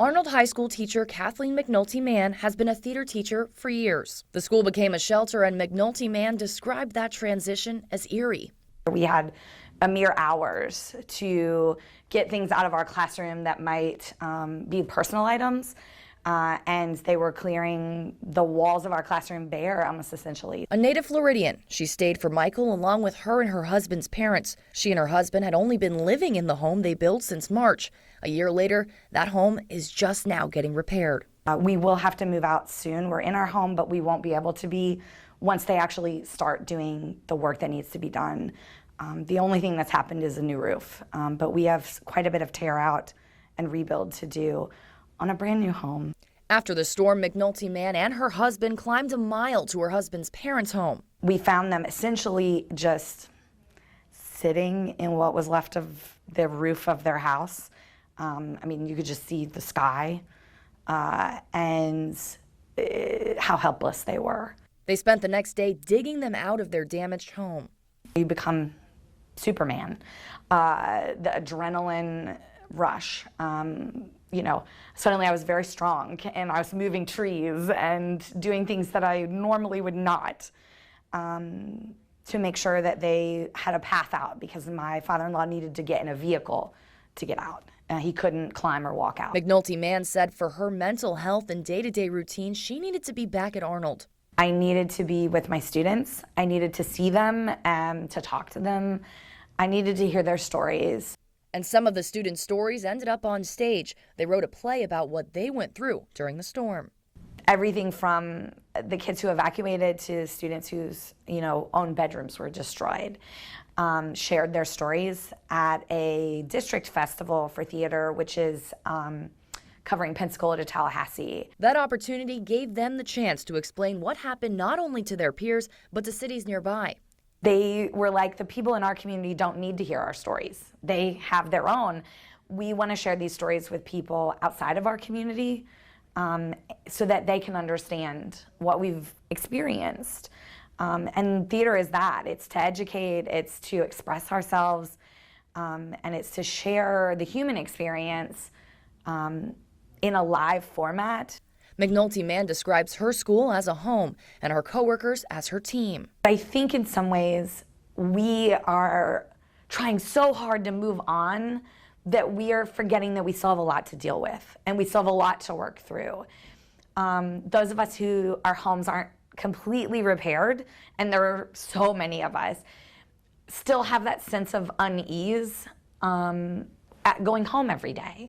Arnold High School teacher Kathleen McNulty Mann has been a theater teacher for years. The school became a shelter, and McNulty Mann described that transition as eerie. We had a mere hours to get things out of our classroom that might be personal items, and they were clearing the walls of our classroom bare, almost essentially. A native Floridian, she stayed for Michael along with her and her husband's parents. She and her husband had only been living in the home they built since March. A year later, that home is just now getting repaired. We will have to move out soon. We're in our home, but we won't be able to be once they actually start doing the work that needs to be done. The only thing that's happened is a new roof, but we have quite a bit of tear out and rebuild to do on a brand new home. After the storm, McNulty Mann and her husband climbed a mile to her husband's parents' home. We found them essentially just sitting in what was left of the roof of their house. I mean, you could just see the sky and how helpless they were. They spent the next day digging them out of their damaged home. You become Superman. The adrenaline rush. Suddenly I was very strong and I was moving trees and doing things that I normally would not, to make sure that they had a path out, because my father-in-law needed to get in a vehicle to get out. He couldn't climb or walk out. McNulty Mann said for her mental health and day-to-day routine, she needed to be back at Arnold. I needed to be with my students. I needed to see them, to talk to them. I needed to hear their stories. And some of the students' stories ended up on stage. They wrote a play about what they went through during the storm. Everything from the kids who evacuated to students whose own bedrooms were destroyed shared their stories at a district festival for theater, which is covering Pensacola to Tallahassee. That opportunity gave them the chance to explain what happened not only to their peers, but to cities nearby. They were like, the people in our community don't need to hear our stories. They have their own. We want to share these stories with people outside of our community so that they can understand what we've experienced. And theater is that. It's to educate, it's to express ourselves, and it's to share the human experience in a live format. McNulty Mann describes her school as a home and her coworkers as her team. I think in some ways we are trying so hard to move on that we are forgetting that we still have a lot to deal with and we still have a lot to work through. Those of us who our homes aren't completely repaired, and there are so many of us, still have that sense of unease at going home every day.